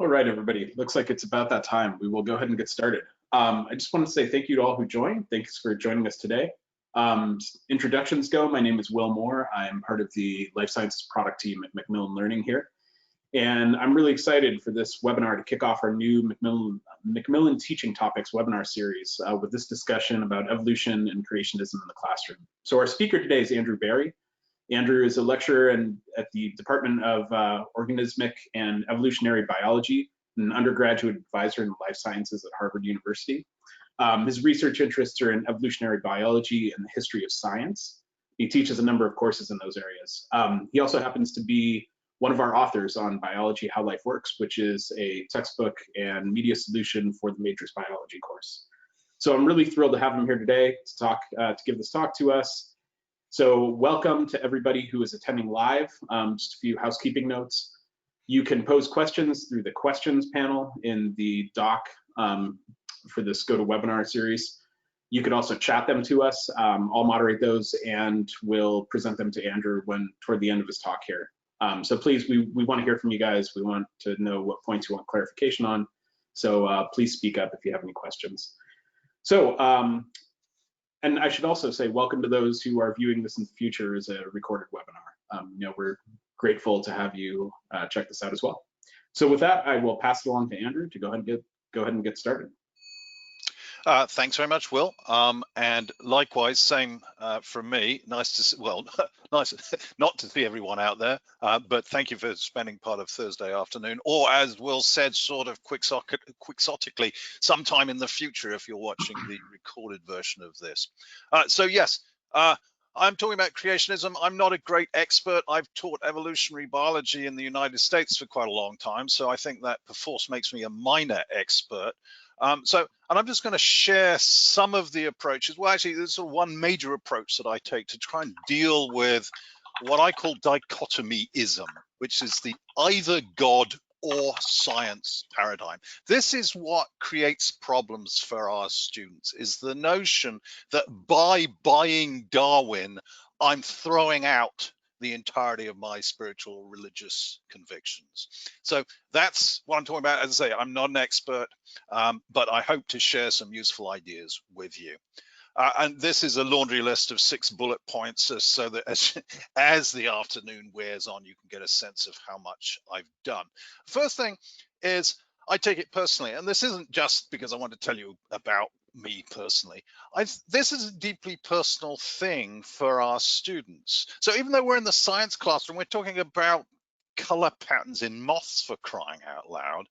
All right, everybody. Looks like it's about that time. We will go ahead and get started. I just want to say thank you to all who joined. Thanks for joining us today. Introductions go. My name is Will Moore. I'm part of the Life Sciences product team at Macmillan Learning here. And I'm really excited for this webinar to kick off our new Macmillan Teaching Topics webinar series with this discussion about evolution and creationism in the classroom. So our speaker today is Andrew Barry. Andrew is a lecturer at the Department of Organismic and Evolutionary Biology, an undergraduate advisor in life sciences at Harvard University. His research interests are in evolutionary biology and the history of science. He teaches a number of courses in those areas. He also happens to be one of our authors on Biology, How Life Works, which is a textbook and media solution for the Matrix Biology course. So I'm really thrilled to have him here today to give this talk to us. So welcome to everybody who is attending live. Just a few housekeeping notes. You can pose questions through the questions panel in the doc for this GoToWebinar series. You can also chat them to us. I'll moderate those and we'll present them to Andrew toward the end of his talk here. So please, we want to hear from you guys. We want to know what points you want clarification on. So please speak up if you have any questions. So, and I should also say welcome to those who are viewing this in the future as a recorded webinar. We're grateful to have you check this out as well. So with that, I will pass it along to Andrew to go ahead and get started. Thanks very much, Will. And likewise, same from me. Nice to see, well, nice not to see everyone out there, but thank you for spending part of Thursday afternoon, or as Will said, sort of quixotically, sometime in the future if you're watching the recorded version of this. So yes, I'm talking about creationism. I'm not a great expert. I've taught evolutionary biology in the United States for quite a long time, so I think that perforce makes me a minor expert. And I'm just going to share some of the approaches. Well, actually, there's sort of one major approach that I take to try and deal with what I call dichotomyism, which is the either God or science paradigm. This is what creates problems for our students, is the notion that by buying Darwin, I'm throwing out the entirety of my spiritual or religious convictions. So that's what I'm talking about. As I say, I'm not an expert, but I hope to share some useful ideas with you. And this is a laundry list of 6 bullet points so that as the afternoon wears on, you can get a sense of how much I've done. First thing is, I take it personally, and this isn't just because I want to tell you about me personally. This is a deeply personal thing for our students. So even though we're in the science classroom, we're talking about color patterns in moths, for crying out loud.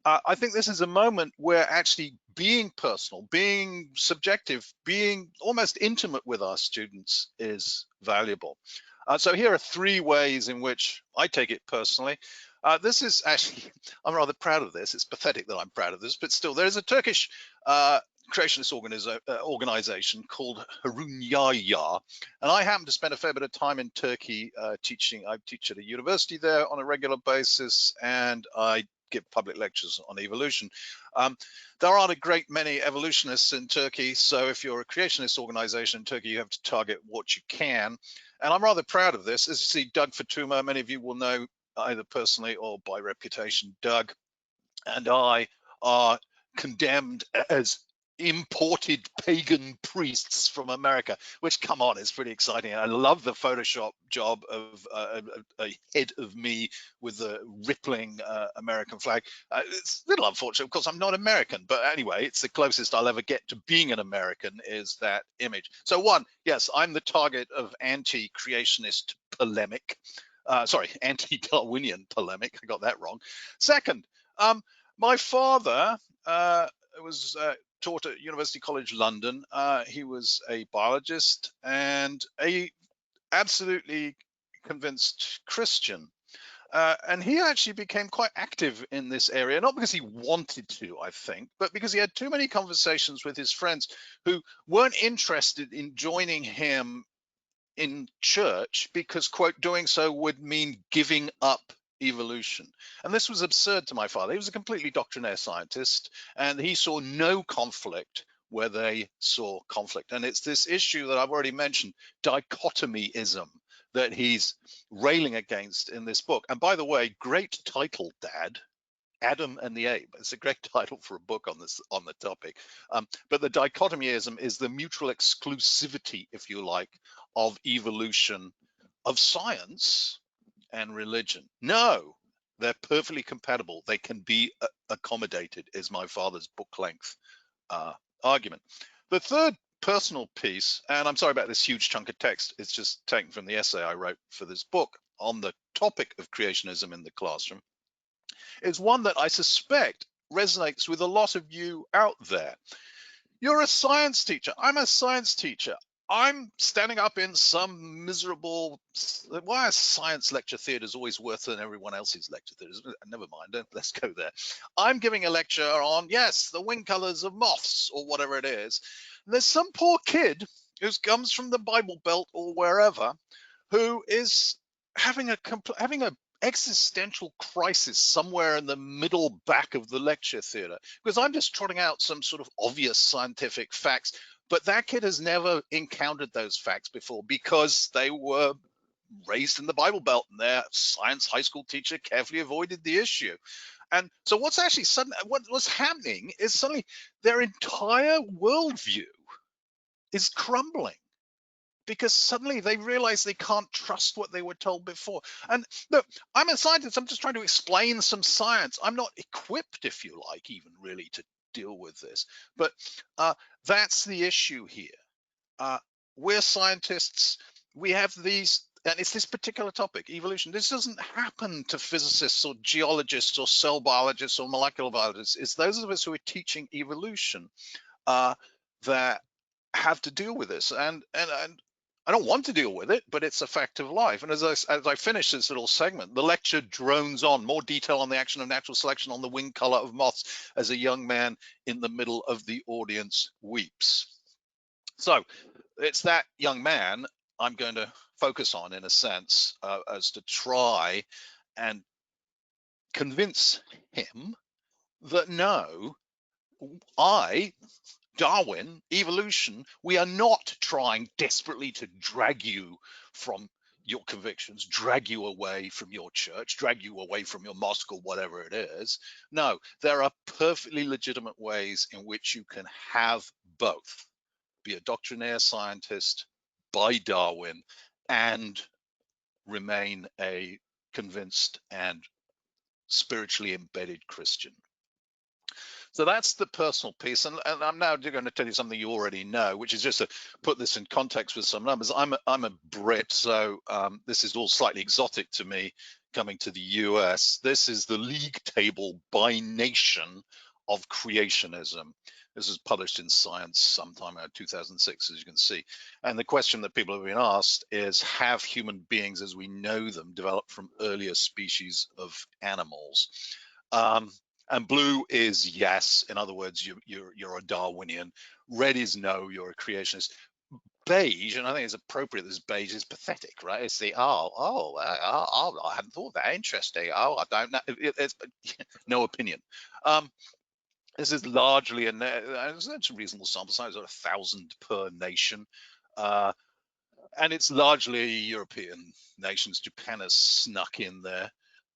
I think this is a moment where actually being personal, being subjective, being almost intimate with our students is valuable. So here are 3 ways in which I take it personally. This is actually, I'm rather proud of this. It's pathetic that I'm proud of this, but still, there's a Turkish creationist organization called Harunyaya, and I happen to spend a fair bit of time in Turkey teaching. I teach at a university there on a regular basis, and I give public lectures on evolution. There aren't a great many evolutionists in Turkey, so if you're a creationist organization in Turkey, you have to target what you can. And I'm rather proud of this. As you see, Doug Fatuma, many of you will know either personally or by reputation. Doug and I are condemned as imported pagan priests from America, which, come on, is pretty exciting. I love the Photoshop job of a head of me with the rippling American flag. It's a little unfortunate, of course, I'm not American, but anyway, it's the closest I'll ever get to being an American is that image. So one, yes, I'm the target of anti-creationist polemic. Sorry, anti-Darwinian polemic. I got that wrong. Second, my father was taught at University College London. He was a biologist and a absolutely convinced Christian. And he actually became quite active in this area, not because he wanted to, I think, but because he had too many conversations with his friends who weren't interested in joining him in church because, quote, doing so would mean giving up evolution. And this was absurd to my father. He was a completely doctrinaire scientist, and he saw no conflict where they saw conflict. And it's this issue that I've already mentioned, dichotomyism, that he's railing against in this book. And by the way, great title, Dad. Adam and the Ape. It's a great title for a book on the topic. But the dichotomyism is the mutual exclusivity, if you like, of evolution, of science and religion. No, they're perfectly compatible. They can be accommodated, is my father's book length argument. The third personal piece, and I'm sorry about this huge chunk of text, it's just taken from the essay I wrote for this book on the topic of creationism in the classroom, is one that I suspect resonates with a lot of you out there. You're a science teacher. I'm a science teacher. I'm standing up in some miserable, why a science lecture theatre is always worse than everyone else's lecture theatres. Never mind, let's go there. I'm giving a lecture on, yes, the wing colours of moths or whatever it is. And there's some poor kid who comes from the Bible Belt or wherever who is having a existential crisis somewhere in the middle back of the lecture theatre, because I'm just trotting out some sort of obvious scientific facts, but that kid has never encountered those facts before because they were raised in the Bible Belt and their science high school teacher carefully avoided the issue. And so what's happening is suddenly their entire worldview is crumbling, because suddenly they realize they can't trust what they were told before. And look, I'm a scientist. I'm just trying to explain some science. I'm not equipped, if you like, even really to deal with this. But that's the issue here. We're scientists. We have these, and it's this particular topic, evolution. This doesn't happen to physicists or geologists or cell biologists or molecular biologists. It's those of us who are teaching evolution that have to deal with this. And I don't want to deal with it, but it's a fact of life. And as I finish this little segment, the lecture drones on, more detail on the action of natural selection on the wing color of moths, as a young man in the middle of the audience weeps. So it's that young man I'm going to focus on, in a sense, as to try and convince him that no, Darwin, evolution, we are not trying desperately to drag you from your convictions, drag you away from your church, drag you away from your mosque or whatever it is. No, there are perfectly legitimate ways in which you can have both, be a doctrinaire scientist by Darwin and remain a convinced and spiritually embedded Christian. So that's the personal piece. And I'm now going to tell you something you already know, which is just to put this in context with some numbers. I'm a Brit, so this is all slightly exotic to me coming to the US. This is the league table by nation of creationism. This was published in Science sometime in 2006, as you can see. And the question that people have been asked is, have human beings as we know them developed from earlier species of animals? And blue is yes. In other words, you're a Darwinian. Red is no, you're a creationist. Beige, and I think it's appropriate, this beige is pathetic, right? It's the, I hadn't thought that, interesting. I don't know. It's no opinion. This is largely, it's a reasonable sample size, about 1,000 per nation. And it's largely European nations. Japan has snuck in there.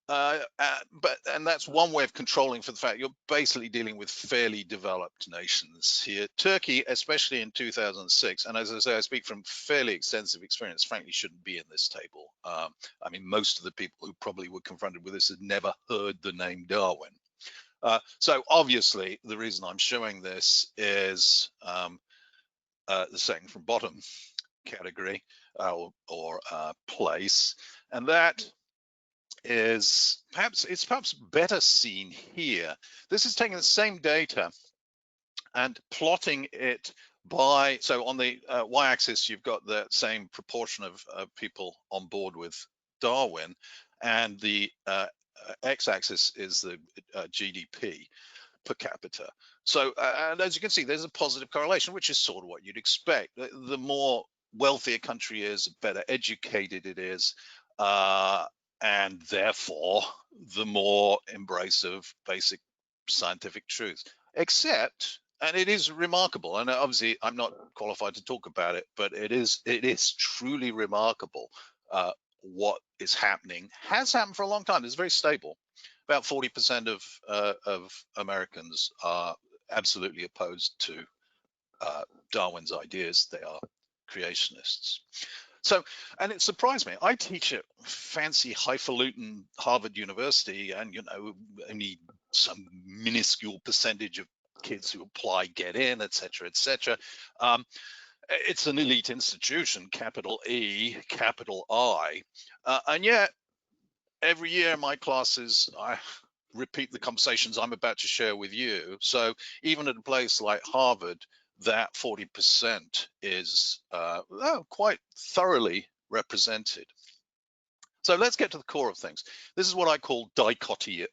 And that's one way of controlling for the fact you're basically dealing with fairly developed nations here. Turkey, especially in 2006, and as I say, I speak from fairly extensive experience, frankly shouldn't be in this table. I mean, most of the people who probably were confronted with this had never heard the name Darwin. So obviously, the reason I'm showing this is the second from bottom category or place, and that is perhaps better seen here. This is taking the same data and plotting it by, so on the y-axis you've got the same proportion of people on board with Darwin, and the x-axis is the GDP per capita. So and as you can see, there's a positive correlation, which is sort of what you'd expect. The more wealthy a country is, the better educated it is, and therefore the more embrace of basic scientific truths. Except, and it is remarkable, and obviously I'm not qualified to talk about it, but it is truly remarkable what is happening has happened for a long time. It's very stable. About 40% of Americans are absolutely opposed to Darwin's ideas. They are creationists. So, and it surprised me. I teach at fancy highfalutin Harvard University, and only some minuscule percentage of kids who apply get in, et cetera, et cetera. It's an elite institution, capital E, capital I, and yet every year in my classes, I repeat the conversations I'm about to share with you. So even at a place like Harvard, that 40% is quite thoroughly represented. So let's get to the core of things. This is what I call dichotomyism.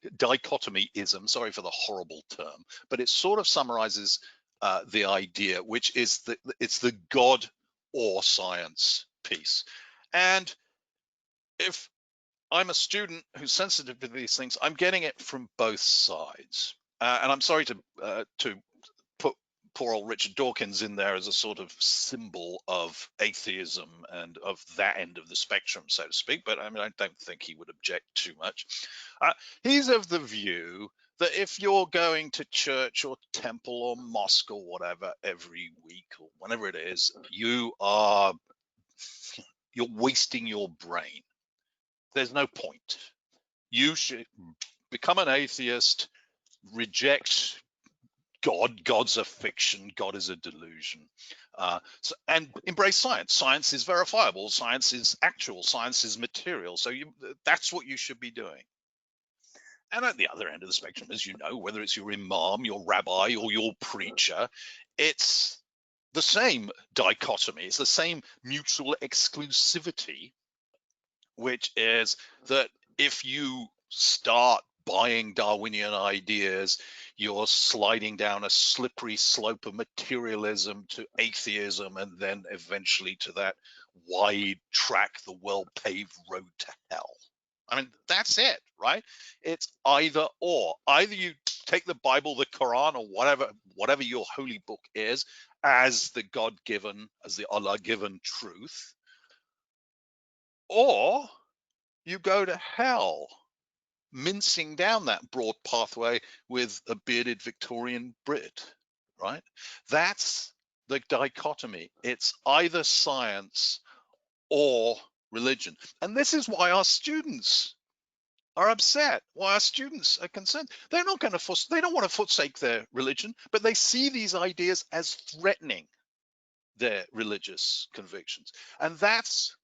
Sorry for the horrible term, but it sort of summarizes the idea, which is that it's the God or science piece. And if I'm a student who's sensitive to these things, I'm getting it from both sides. And I'm sorry to put poor old Richard Dawkins in there as a sort of symbol of atheism and of that end of the spectrum, so to speak. But I mean, I don't think he would object too much. He's of the view that if you're going to church or temple or mosque or whatever every week or whenever it is, you're wasting your brain. There's no point. You should become an atheist, reject God. God's a fiction. God is a delusion. And embrace science. Science is verifiable. Science is actual. Science is material. So that's what you should be doing. And at the other end of the spectrum, as you know, whether it's your imam, your rabbi, or your preacher, it's the same dichotomy. It's the same mutual exclusivity, which is that if you start buying Darwinian ideas, you're sliding down a slippery slope of materialism to atheism, and then eventually to that wide track, the well-paved road to hell. I mean, that's it, right? It's either or. Either you take the Bible, the Quran, or whatever your holy book is, as the God-given, as the Allah-given truth, or you go to hell, mincing down that broad pathway with a bearded Victorian Brit, right? That's the dichotomy. It's either science or religion. And this is why our students are upset, why our students are concerned. They don't want to forsake their religion, but they see these ideas as threatening their religious convictions. And that's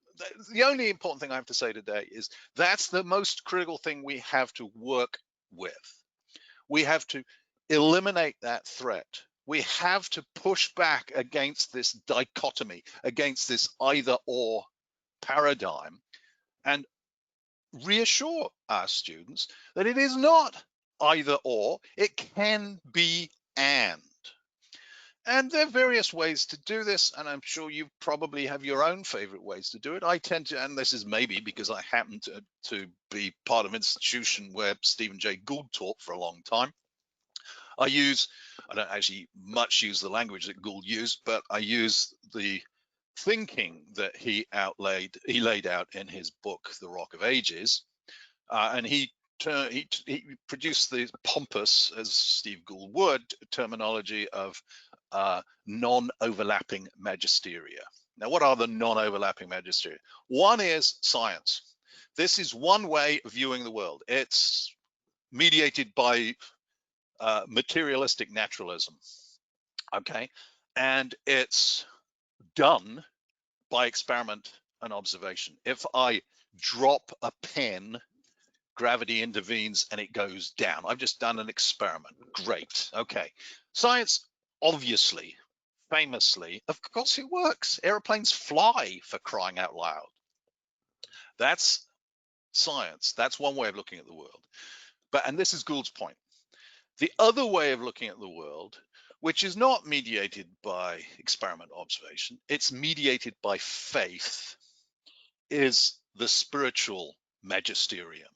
the only important thing I have to say today is that's the most critical thing we have to work with. We have to eliminate that threat. We have to push back against this dichotomy, against this either or paradigm, and reassure our students that it is not either or, it can be and. And there are various ways to do this, and I'm sure you probably have your own favorite ways to do it. I tend to, and this is maybe because I happen to be part of an institution where Stephen Jay Gould taught for a long time. I don't actually much use the language that Gould used, but I use the thinking that he laid out in his book, The Rock of Ages, and he produced the pompous, as Steve Gould would, terminology of non-overlapping magisteria. Now, what are the non-overlapping magisteria? One is science. This is one way of viewing the world. It's mediated by materialistic naturalism, okay? And it's done by experiment and observation. If I drop a pen, gravity intervenes and it goes down. I've just done an experiment. Great. Okay. Science, obviously, famously, of course it works. Airplanes fly, for crying out loud. That's science. That's one way of looking at the world. And this is Gould's point. The other way of looking at the world, which is not mediated by experiment observation, it's mediated by faith, is the spiritual magisterium.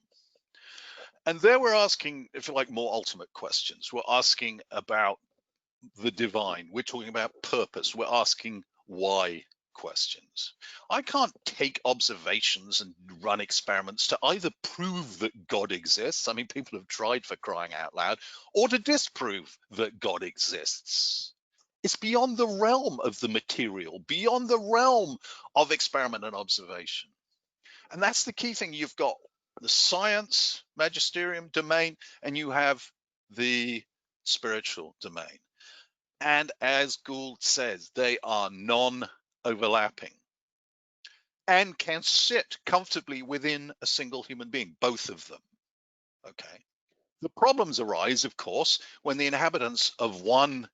And there we're asking, if you like, more ultimate questions. We're asking about the divine. We're talking about purpose. We're asking why questions. I can't take observations and run experiments to either prove that God exists, I mean, people have tried for crying out loud, or to disprove that God exists. It's beyond the realm of the material, beyond the realm of experiment and observation. And that's the key thing. You've got the science magisterium domain, and you have the spiritual domain. And as Gould says, they are non-overlapping and can sit comfortably within a single human being, both of them. Okay. The problems arise, of course, when the inhabitants of one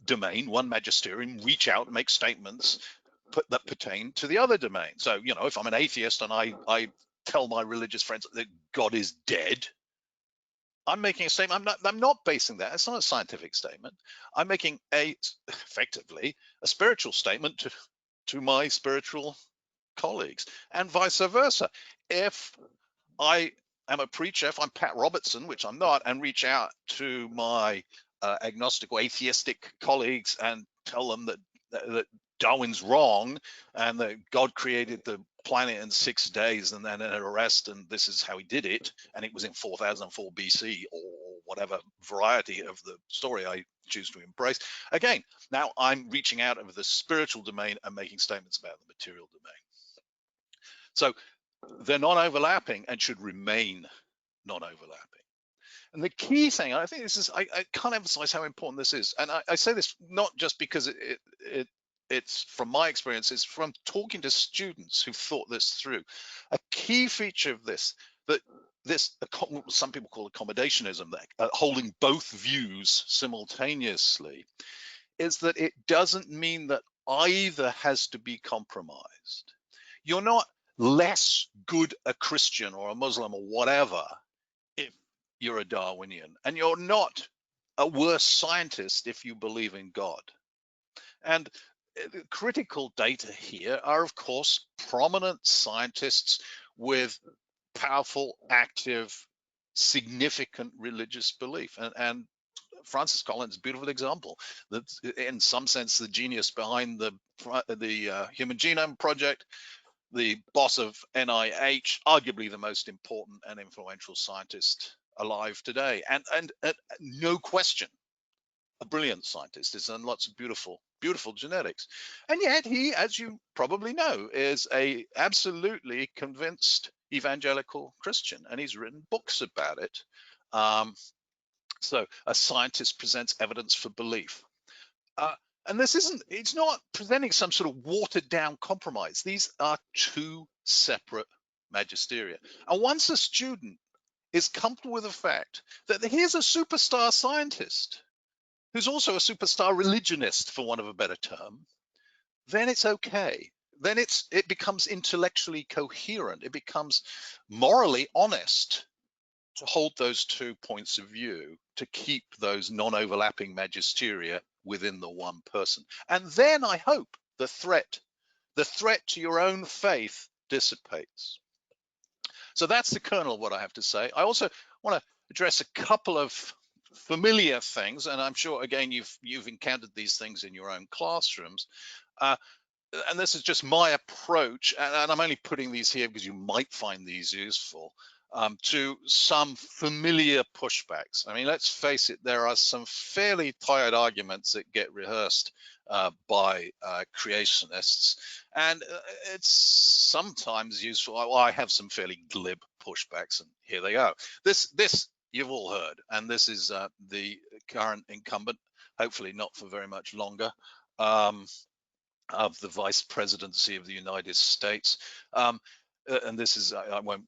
domain, one magisterium, reach out and make statements that pertain to the other domain. So, you know, if I'm an atheist and I tell my religious friends that God is dead, I'm making a statement. I'm not basing that. It's not a scientific statement. I'm making effectively a spiritual statement to my spiritual colleagues, and vice versa. If I am a preacher, if I'm Pat Robertson, which I'm not, and reach out to my agnostic or atheistic colleagues and tell them that Darwin's wrong and that God created the planet in 6 days and then at a rest, and this is how he did it, and it was in 4004 BC or whatever variety of the story I choose to embrace. Again, now I'm reaching out of the spiritual domain and making statements about the material domain. So they're non-overlapping and should remain non-overlapping. And the key thing, I think this is, I can't emphasize how important this is. And I say this not just because it's from my experience, it's from talking to students who've thought this through. A key feature of this, that this, some people call accommodationism, holding both views simultaneously, is that it doesn't mean that either has to be compromised. You're not less good a Christian or a Muslim or whatever if you're a Darwinian, and you're not a worse scientist if you believe in God. And the critical data here are, of course, prominent scientists with powerful, active, significant religious belief. And Francis Collins, beautiful example. That, in some sense, the genius behind the Human Genome Project, the boss of NIH, arguably the most important and influential scientist alive today, and no question, a brilliant scientist. He's done lots of beautiful genetics, and yet he, as you probably know, is a absolutely convinced evangelical Christian, and he's written books about it. So a scientist presents evidence for belief. And this isn't, it's not presenting some sort of watered down compromise. These are two separate magisteria. And once a student is comfortable with the fact that here's a superstar scientist who's also a superstar religionist, for want of a better term, then it's okay. Then it becomes intellectually coherent. It becomes morally honest to hold those 2 points of view, to keep those non-overlapping magisteria within the one person. And then I hope the threat to your own faith dissipates. So that's the kernel of what I have to say. I also want to address a couple of familiar things, and I'm sure, again, you've encountered these things in your own classrooms. And this is just my approach, and I'm only putting these here because you might find these useful, to some familiar pushbacks. I mean, let's face it, there are some fairly tired arguments that get rehearsed by creationists, and it's sometimes useful. I have some fairly glib pushbacks, and here they go. This you've all heard, and this is the current incumbent, hopefully not for very much longer, of the vice presidency of the United States. And this is, I won't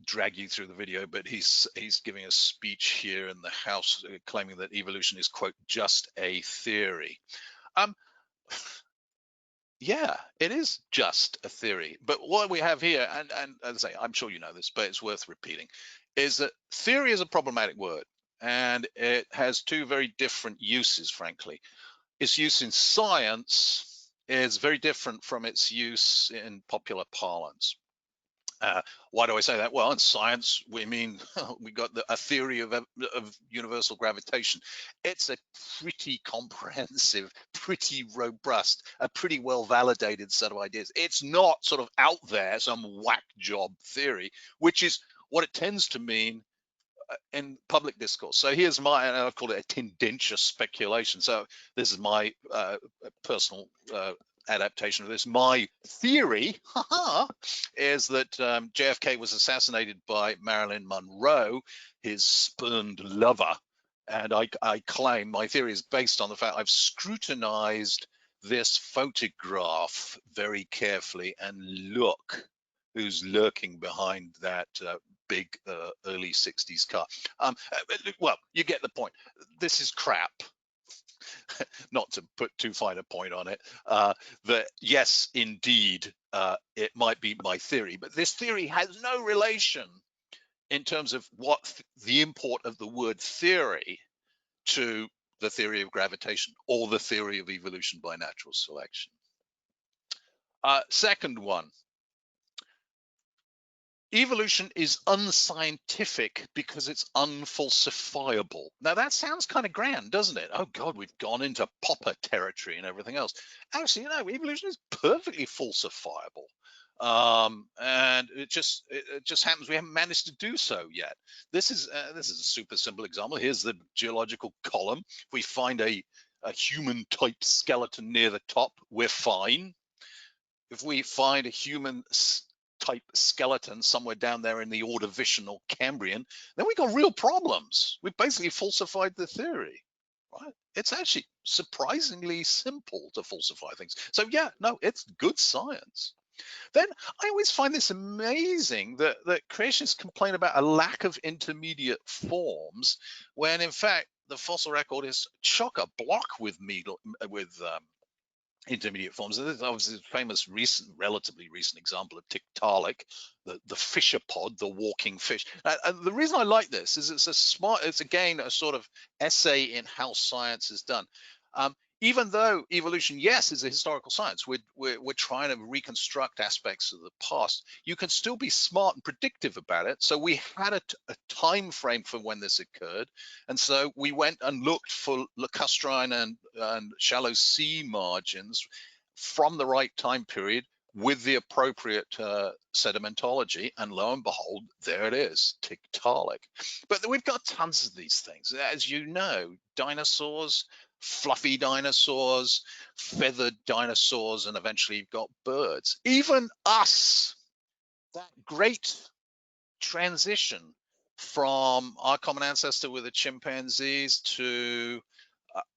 drag you through the video, but he's giving a speech here in the House claiming that evolution is, quote, just a theory. Yeah, it is just a theory. But what we have here, and as I say, I'm sure you know this, but it's worth repeating, is that theory is a problematic word, and it has two very different uses, frankly. Its use in science is very different from its use in popular parlance. Why do I say that? Well, in science, we mean we got a theory of universal gravitation. It's a pretty comprehensive, pretty robust, a pretty well validated set of ideas. It's not sort of out there, some whack job theory, which is what it tends to mean in public discourse. So here's my, and I've called it a tendentious speculation. So this is my personal adaptation of this. My theory is that JFK was assassinated by Marilyn Monroe, his spurned lover. And I claim my theory is based on the fact I've scrutinized this photograph very carefully, and look who's lurking behind that big early 60s car. Well, you get the point. This is crap. Not to put too fine a point on it, that yes, indeed, it might be my theory, but this theory has no relation in terms of what the import of the word theory to the theory of gravitation or the theory of evolution by natural selection. Second one, evolution is unscientific because it's unfalsifiable. Now that sounds kind of grand, doesn't it? Oh God, we've gone into Popper territory and everything else. Actually, no, evolution is perfectly falsifiable. And it just happens we haven't managed to do so yet. This is a super simple example. Here's the geological column. If we find a human type skeleton near the top, we're fine. If we find a human type skeleton somewhere down there in the Ordovician or Cambrian, then we got real problems. We've basically falsified the theory, right? It's actually surprisingly simple to falsify things. So yeah, no, it's good science. Then I always find this amazing that creationists complain about a lack of intermediate forms, when in fact the fossil record is chock-a-block with intermediate forms. And this is obviously a famous relatively recent example of Tiktaalik, the fisher pod, the walking fish. And the reason I like this is it's again a sort of essay in how science is done. Even though evolution, yes, is a historical science, we're trying to reconstruct aspects of the past, you can still be smart and predictive about it. So we had a time frame for when this occurred, and so we went and looked for lacustrine and shallow sea margins from the right time period with the appropriate sedimentology, and lo and behold, there it is, Tiktaalik. But we've got tons of these things. As you know, dinosaurs, fluffy dinosaurs, feathered dinosaurs, and eventually you've got birds. Even us, that great transition from our common ancestor with the chimpanzees to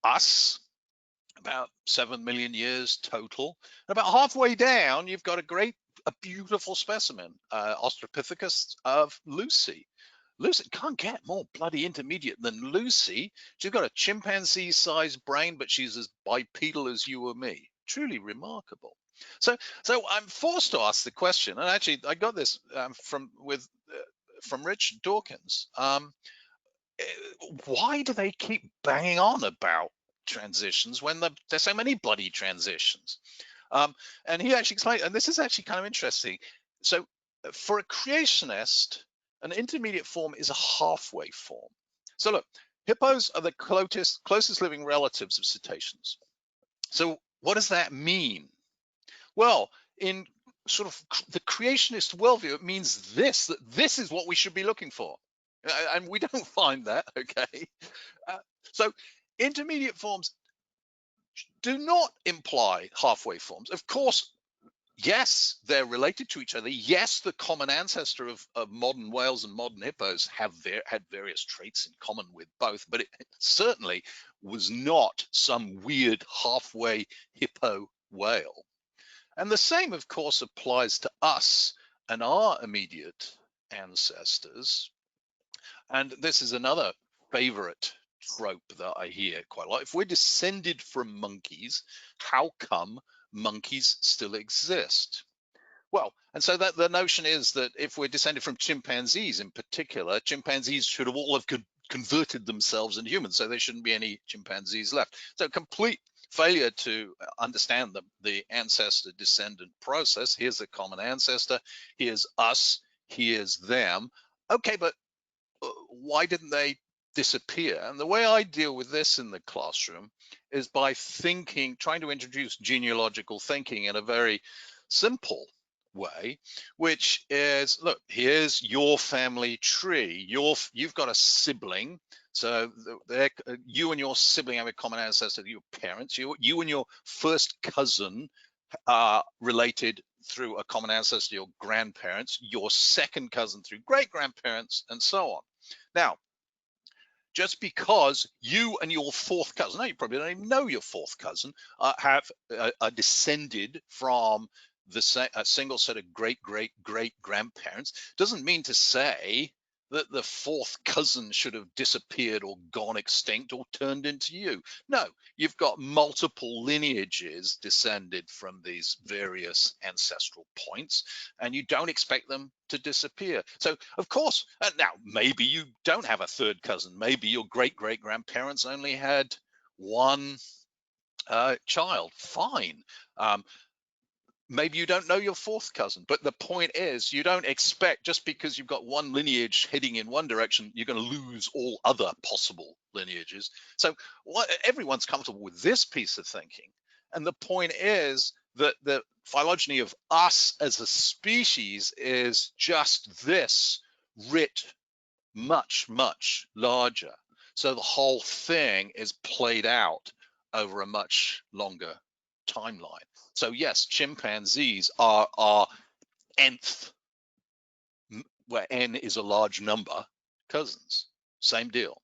us, about 7 million years total. And about halfway down, you've got a beautiful specimen, Australopithecus of Lucy. Lucy can't get more bloody intermediate than Lucy. She's got a chimpanzee-sized brain, but she's as bipedal as you or me. Truly remarkable. So I'm forced to ask the question, and actually I got this from Richard Dawkins. Why do they keep banging on about transitions when there's so many bloody transitions? And he actually explained, and this is actually kind of interesting. So for a creationist, an intermediate form is a halfway form. So look, hippos are the closest living relatives of cetaceans. So what does that mean? Well, in sort of the creationist worldview, it means that this is what we should be looking for. And we don't find that, okay? So intermediate forms do not imply halfway forms. Of course, yes, they're related to each other. Yes, the common ancestor of modern whales and modern hippos had various traits in common with both, but it certainly was not some weird halfway hippo whale. And the same, of course, applies to us and our immediate ancestors. And this is another favorite trope that I hear quite a lot. If we're descended from monkeys, how come monkeys still exist? Well, and so that the notion is that if we're descended from chimpanzees in particular, chimpanzees should have all have converted themselves into humans, so there shouldn't be any chimpanzees left. So complete failure to understand the ancestor-descendant process. Here's a common ancestor, here's us, here's them. Okay, but why didn't they disappear? And the way I deal with this in the classroom is by trying to introduce genealogical thinking in a very simple way, which is, look, here's your family tree. You've got a sibling, so you and your sibling have a common ancestor to your parents. You and your first cousin are related through a common ancestor to your grandparents, your second cousin through great-grandparents, and so on. Now, just because you and your fourth cousin, now you probably don't even know your fourth cousin, are descended from a single set of great-great-great-grandparents, doesn't mean to say that the fourth cousin should have disappeared or gone extinct or turned into you. No, you've got multiple lineages descended from these various ancestral points, and you don't expect them to disappear. So, of course, now maybe you don't have a third cousin. Maybe your great-great-grandparents only had one child. Fine. Maybe you don't know your fourth cousin, but the point is you don't expect, just because you've got one lineage heading in one direction, you're going to lose all other possible lineages. So everyone's comfortable with this piece of thinking. And the point is that the phylogeny of us as a species is just this writ much, much larger. So the whole thing is played out over a much longer timeline. So yes, chimpanzees are nth, where n is a large number, cousins. Same deal.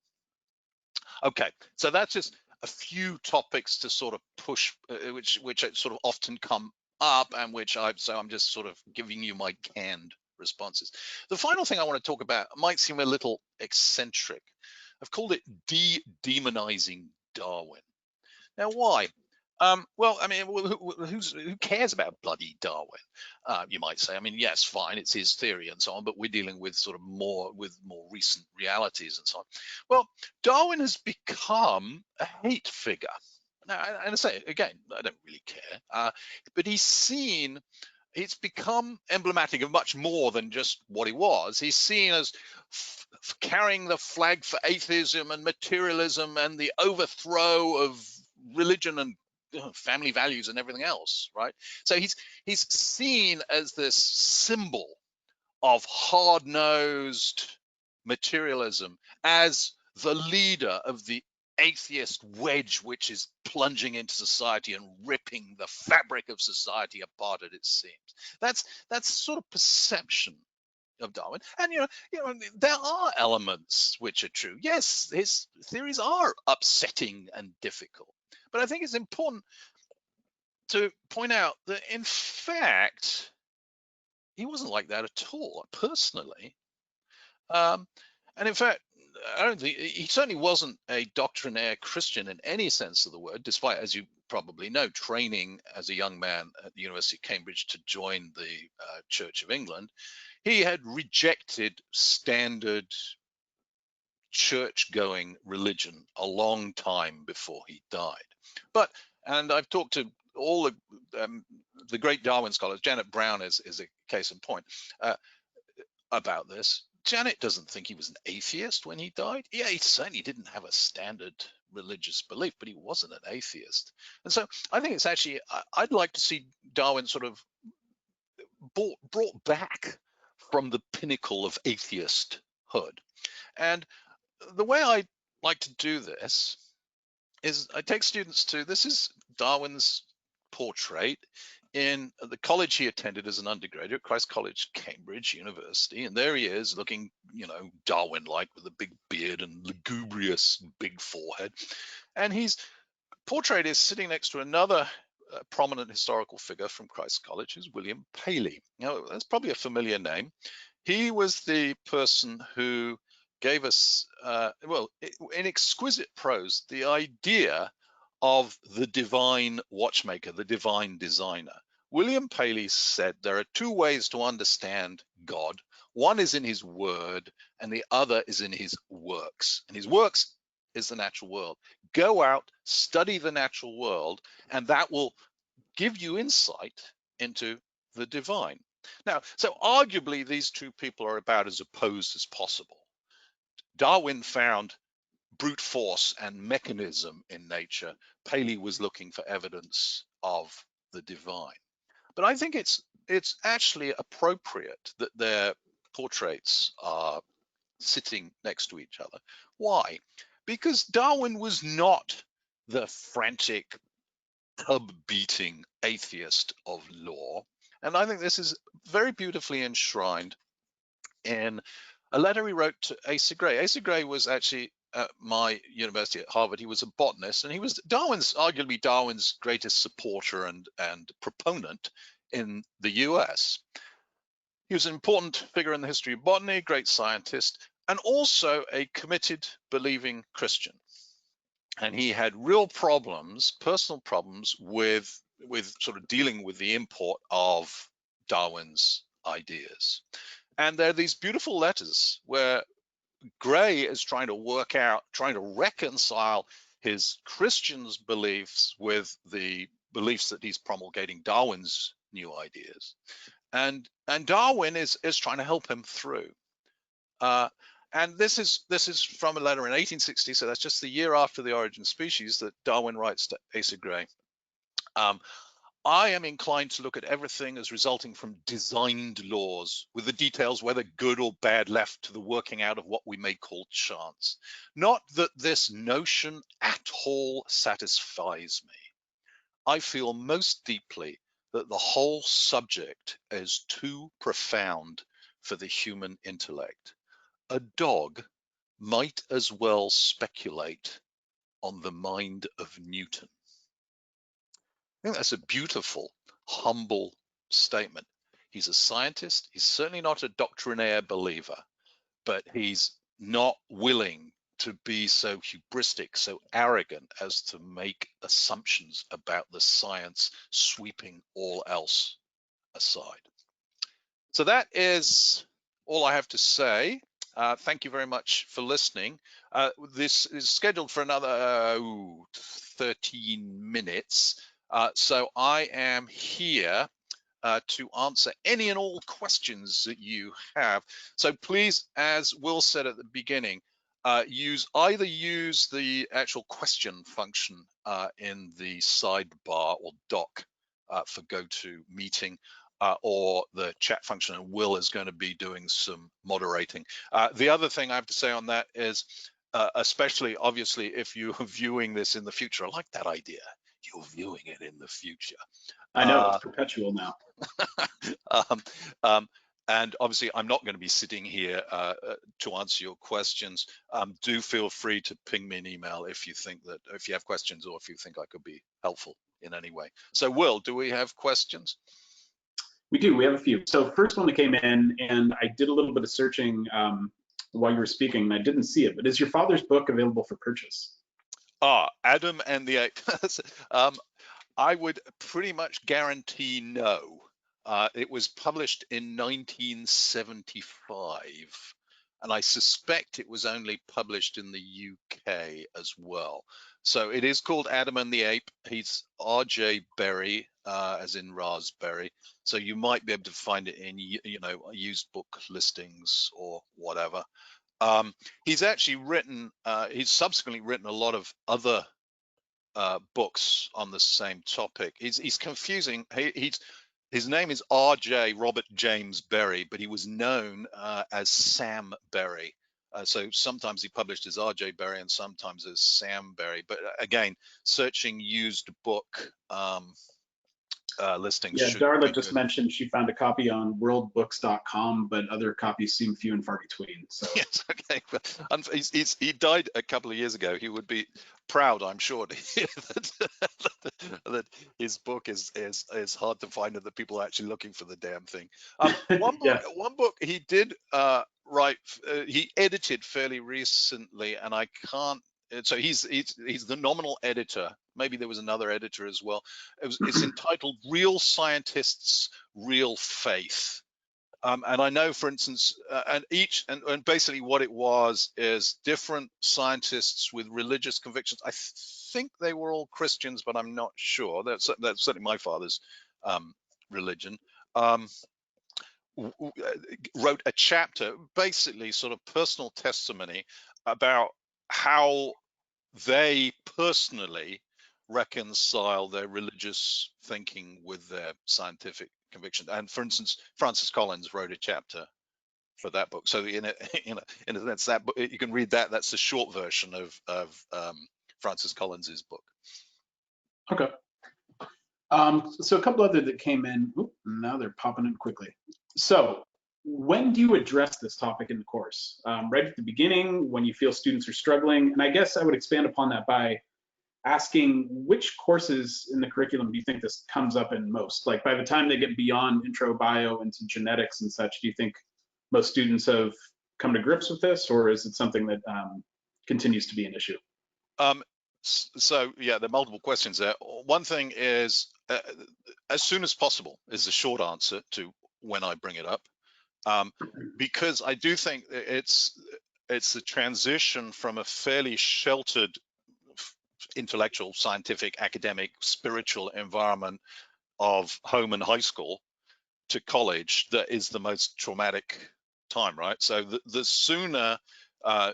Okay, so that's just a few topics to sort of push, which sort of often come up, and so I'm just sort of giving you my canned responses. The final thing I want to talk about might seem a little eccentric. I've called it de-demonizing Darwin. Now, why? Well, I mean, who cares about bloody Darwin? You might say. I mean, yes, fine, it's his theory and so on, but we're dealing with sort of more recent realities and so on. Well, Darwin has become a hate figure. Now, and I say again, I don't really care, but it's become emblematic of much more than just what he was. He's seen as carrying the flag for atheism and materialism and the overthrow of religion and family values and everything else, right? So he's seen as this symbol of hard-nosed materialism, as the leader of the atheist wedge which is plunging into society and ripping the fabric of society apart at its seams. That's sort of perception of Darwin. And you know there are elements which are true. Yes, his theories are upsetting and difficult, but I think it's important to point out that in fact he wasn't like that at all, personally. And in fact, I don't think he certainly wasn't a doctrinaire Christian in any sense of the word, despite, as you probably know, training as a young man at the University of Cambridge to join the Church of England. He had rejected standard church-going religion a long time before he died. And I've talked to all the great Darwin scholars. Janet Brown is a case in point about this. Janet doesn't think he was an atheist when he died. Yeah, he certainly didn't have a standard religious belief, but he wasn't an atheist. And so I think it's actually, I'd like to see Darwin sort of brought back from the pinnacle of atheisthood. And the way I like to do this is I take students to, this is Darwin's portrait in the college he attended as an undergraduate, Christ College, Cambridge University. And there he is looking, Darwin-like, with a big beard and lugubrious big forehead. And his portrait is sitting next to another prominent historical figure from Christ College, who's William Paley. Now, that's probably a familiar name. He was the person who gave us, in exquisite prose, the idea of the divine watchmaker, the divine designer. William Paley said there are two ways to understand God. One is in his word, and the other is in his works. And his works is the natural world. Go out, study the natural world, and that will give you insight into the divine. Now, so arguably these two people are about as opposed as possible. Darwin found brute force and mechanism in nature. Paley was looking for evidence of the divine. But I think it's actually appropriate that their portraits are sitting next to each other. Why? Because Darwin was not the frantic, tub-beating atheist of law. And I think this is very beautifully enshrined in a letter he wrote to Asa Gray. Asa Gray was actually at my university at Harvard. He was a botanist, and he was arguably Darwin's greatest supporter and proponent in the US. He was an important figure in the history of botany, great scientist, and also a committed, believing Christian. And he had real problems, personal problems, with sort of dealing with the import of Darwin's ideas. And there are these beautiful letters where Gray is trying to reconcile his Christian's beliefs with the beliefs that he's promulgating Darwin's new ideas. And Darwin is trying to help him through. And this is from a letter in 1860, so that's just the year after The Origin of Species, that Darwin writes to Asa Gray. I am inclined to look at everything as resulting from designed laws, with the details, whether good or bad, left to the working out of what we may call chance. Not that this notion at all satisfies me. I feel most deeply that the whole subject is too profound for the human intellect. A dog might as well speculate on the mind of Newton. I think that's a beautiful, humble statement. He's a scientist. He's certainly not a doctrinaire believer, but he's not willing to be so hubristic, so arrogant as to make assumptions about the science, sweeping all else aside. So that is all I have to say. Thank you very much for listening. This is scheduled for another 13 minutes. So I am here to answer any and all questions that you have. So please, as Will said at the beginning, use the actual question function in the sidebar or dock for GoToMeeting, or the chat function, and Will is going to be doing some moderating. The other thing I have to say on that is, especially obviously if you're viewing this in the future, I like that idea. You're viewing it in the future. I know, it's perpetual now. And obviously, I'm not going to be sitting here to answer your questions. Do feel free to ping me an email if you have questions, or if you think I could be helpful in any way. So, Will, do we have questions? We do. We have a few. So first one that came in, and I did a little bit of searching while you were speaking, and I didn't see it, but is your father's book available for purchase? Adam and the Ape. I would pretty much guarantee no. It was published in 1975, and I suspect it was only published in the UK as well. So it is called Adam and the Ape. He's R.J. Berry, as in raspberry. So you might be able to find it in, used book listings or whatever. He's actually written, he's subsequently written a lot of other books on the same topic. He's confusing. His name is R.J. Robert James Berry, but he was known as Sam Berry. So sometimes he published as R.J. Berry and sometimes as Sam Berry. But again, searching used book listings. Yeah, Darla just mentioned she found a copy on worldbooks.com, but other copies seem few and far between. So. Yes, okay. He died a couple of years ago. He would be proud, I'm sure, to hear that his book is hard to find and that people are actually looking for the damn thing. One book he did write, he edited fairly recently, and I can't. So he's the nominal editor. Maybe there was another editor as well. It's entitled "Real Scientists, Real Faith," And I know, for instance, and basically what it was is different scientists with religious convictions. I think they were all Christians, but I'm not sure. That's certainly my father's religion. Wrote a chapter, basically sort of personal testimony about how they personally reconcile their religious thinking with their scientific conviction. And for instance, Francis Collins wrote a chapter for that book. So in a sense, that book, you can read that. That's the short version of Francis Collins's book. Okay. So a couple other that came in. Oop, now they're popping in quickly. So when do you address this topic in the course? Right at the beginning, when you feel students are struggling? And I guess I would expand upon that by asking which courses in the curriculum do you think this comes up in most? Like by the time they get beyond intro bio into genetics and such, do you think most students have come to grips with this, or is it something that continues to be an issue? So yeah, there are multiple questions there. One thing is as soon as possible is the short answer to when I bring it up, because I do think it's the transition from a fairly sheltered intellectual, scientific, academic, spiritual environment of home and high school to college that is the most traumatic time, right? So the sooner and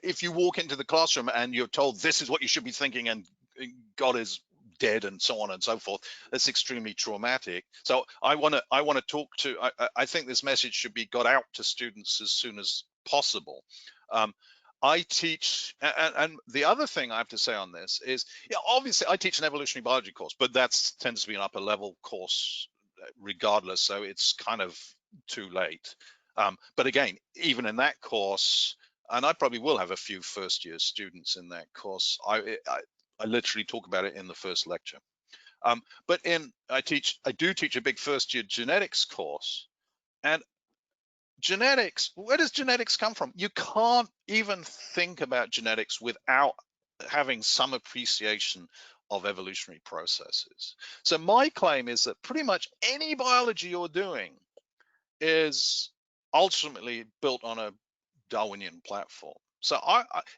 if you walk into the classroom and you're told this is what you should be thinking and God is dead and so on and so forth, that's extremely traumatic. So I want to talk to, I think this message should be got out to students as soon as possible. I teach, and the other thing I have to say on this is, yeah, obviously I teach an evolutionary biology course, but that tends to be an upper level course regardless, so it's kind of too late. But again, even in that course, and I probably will have a few first year students in that course, I literally talk about it in the first lecture. But I do teach a big first year genetics course, and genetics, where does genetics come from? You can't even think about genetics without having some appreciation of evolutionary processes. So my claim is that pretty much any biology you're doing is ultimately built on a Darwinian platform. So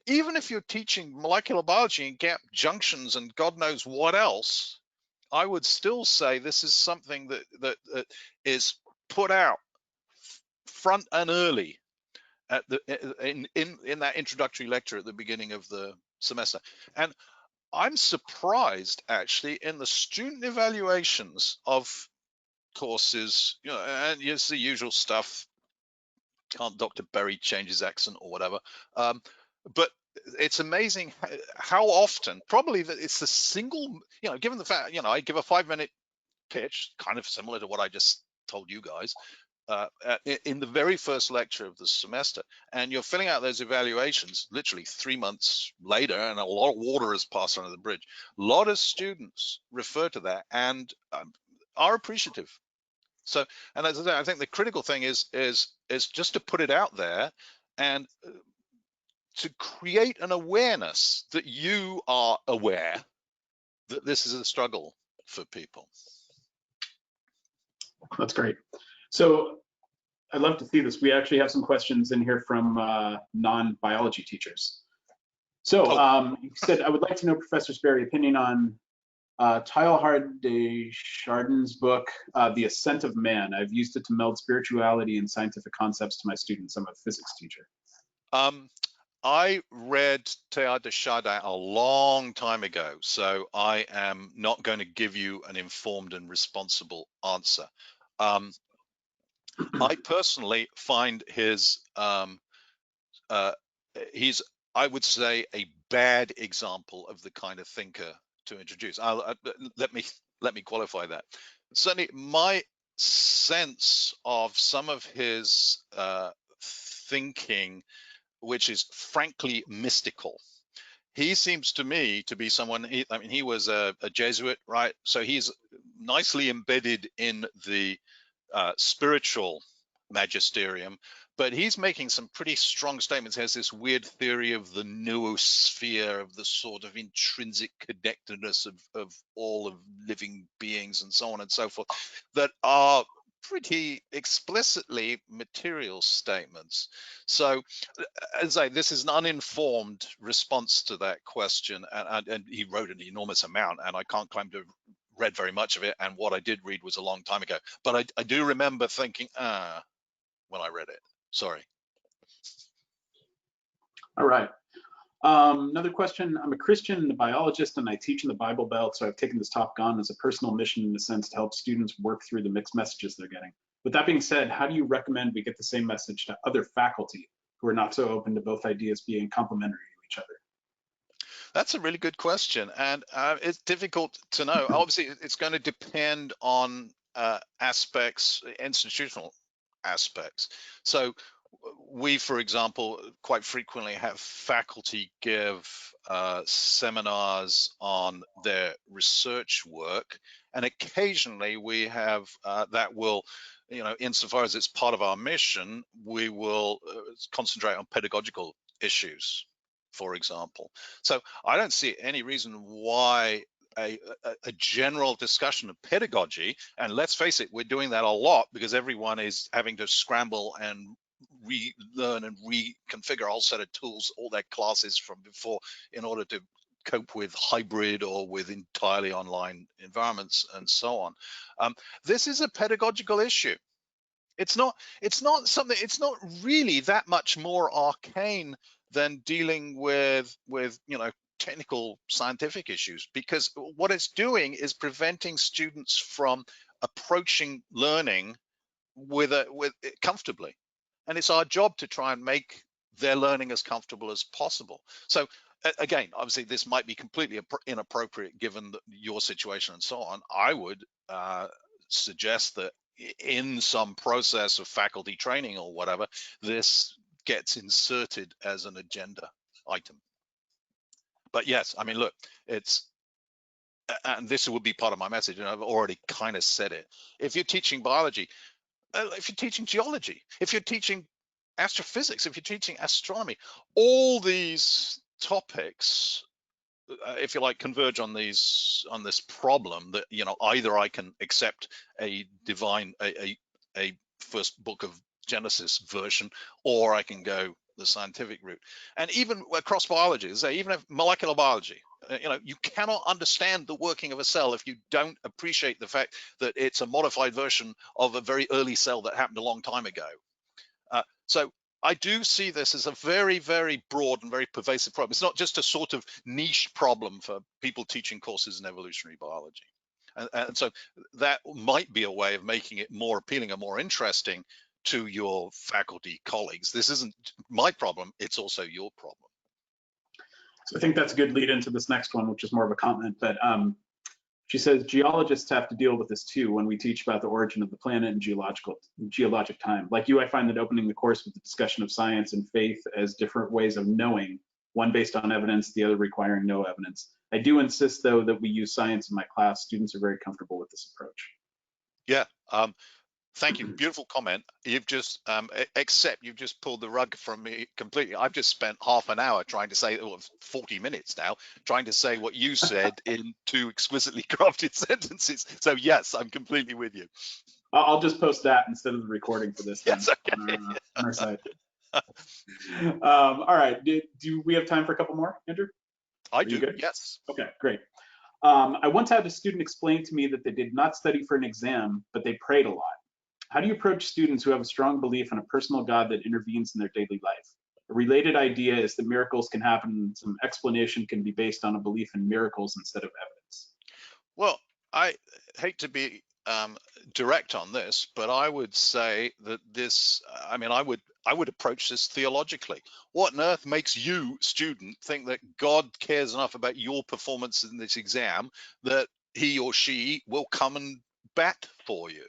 even if you're teaching molecular biology and gap junctions and God knows what else, I would still say this is something that is put out front and early at in that introductory lecture at the beginning of the semester. And I'm surprised actually in the student evaluations of courses, you know, and it's the usual stuff. Can't Dr. Berry change his accent or whatever? But it's amazing how often, probably that it's the single, you know, given the fact, you know, I give a 5-minute pitch, kind of similar to what I just told you guys, in the very first lecture of the semester, and you're filling out those evaluations literally 3 months later, and a lot of water has passed under the bridge. A lot of students refer to that and are appreciative. So, and as I say, I think the critical thing is just to put it out there and to create an awareness that you are aware that this is a struggle for people. That's great. So I'd love to see this. We actually have some questions in here from non-biology teachers. So you said, I would like to know Professor Sperry's opinion on Teilhard de Chardin's book, The Ascent of Man. I've used it to meld spirituality and scientific concepts to my students. I'm a physics teacher. I read Teilhard de Chardin a long time ago, so I am not going to give you an informed and responsible answer. I personally find he's, I would say, a bad example of the kind of thinker to introduce. Let me qualify that. Certainly, my sense of some of his thinking, which is frankly mystical. He seems to me to be someone, I mean, he was a Jesuit, right? So he's nicely embedded in the spiritual magisterium, but he's making some pretty strong statements. He has this weird theory of the noosphere, of the sort of intrinsic connectedness of all of living beings and so on and so forth, that are pretty explicitly material statements. So, as I say, this is an uninformed response to that question, and he wrote an enormous amount, and I can't claim to have read very much of it, and what I did read was a long time ago. But I do remember thinking, when I read it. Sorry. All right. Another question. I'm a Christian and a biologist, and I teach in the Bible Belt, so I've taken this topic on as a personal mission in a sense to help students work through the mixed messages they're getting. With that being said, how do you recommend we get the same message to other faculty who are not so open to both ideas being complementary to each other? That's a really good question, and it's difficult to know. Obviously, it's going to depend on aspects, institutional aspects. So we, for example, quite frequently have faculty give seminars on their research work, and occasionally we have that will, insofar as it's part of our mission, we will concentrate on pedagogical issues, for example. So I don't see any reason why a general discussion of pedagogy, and let's face it, we're doing that a lot because everyone is having to scramble and relearn and reconfigure a whole set of tools, all their classes from before, in order to cope with hybrid or with entirely online environments and so on. This is a pedagogical issue. It's not something, it's not really that much more arcane than dealing with technical scientific issues, because what it's doing is preventing students from approaching learning with comfortably, and it's our job to try and make their learning as comfortable as possible. So again, obviously this might be completely inappropriate given your situation and so on. I would suggest that in some process of faculty training or whatever, this gets inserted as an agenda item. But yes, I mean, look, and this would be part of my message, and I've already kind of said it. If you're teaching biology, if you're teaching geology, if you're teaching astrophysics, if you're teaching astronomy, all these topics, if you like, converge on this problem that either I can accept a first book of Genesis version, or I can go the scientific route. And even across biology, even if molecular biology, you cannot understand the working of a cell if you don't appreciate the fact that it's a modified version of a very early cell that happened a long time ago. So I do see this as a very, very broad and very pervasive problem. It's not just a sort of niche problem for people teaching courses in evolutionary biology. And so that might be a way of making it more appealing and more interesting to your faculty colleagues. This isn't my problem, it's also your problem. So I think that's a good lead into this next one, which is more of a comment. But she says, geologists have to deal with this too when we teach about the origin of the planet and geologic time. Like you, I find that opening the course with the discussion of science and faith as different ways of knowing, one based on evidence, the other requiring no evidence. I do insist, though, that we use science in my class. Students are very comfortable with this approach. Yeah. Thank you. Beautiful comment. You've just, except you've just pulled the rug from me completely. I've just spent half an hour trying to say, 40 minutes now, trying to say what you said in 2 exquisitely crafted sentences. So yes, I'm completely with you. I'll just post that instead of the recording for this Yes, okay. on our site. All right. Do we have time for a couple more, Andrew? I do, yes. Okay, great. I once had a student explain to me that they did not study for an exam, but they prayed a lot. How do you approach students who have a strong belief in a personal God that intervenes in their daily life? A related idea is that miracles can happen and some explanation can be based on a belief in miracles instead of evidence. Well, I hate to be direct on this, but I would say that this, I would approach this theologically. What on earth makes you, student, think that God cares enough about your performance in this exam that he or she will come and bat for you?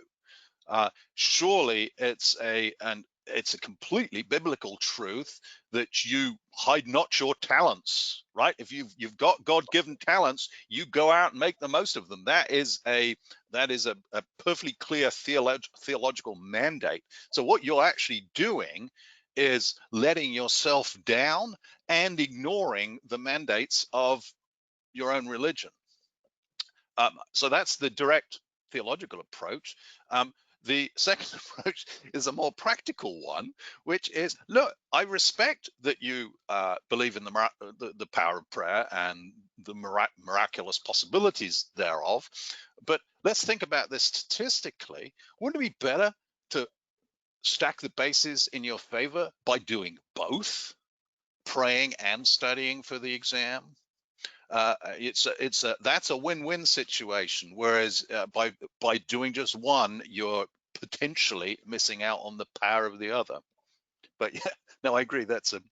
Surely it's a completely biblical truth that you hide not your talents, right? If you've got God-given talents, you go out and make the most of them. That is a perfectly clear theological mandate. So what you're actually doing is letting yourself down and ignoring the mandates of your own religion. So that's the direct theological approach. the second approach is a more practical one, which is, look, I respect that you believe in the power of prayer and the miraculous possibilities thereof, but let's think about this statistically. Wouldn't it be better to stack the bases in your favor by doing both, praying and studying for the exam? That's a win-win situation. Whereas by doing just one, you're potentially missing out on the power of the other. But yeah, no, I agree. That's a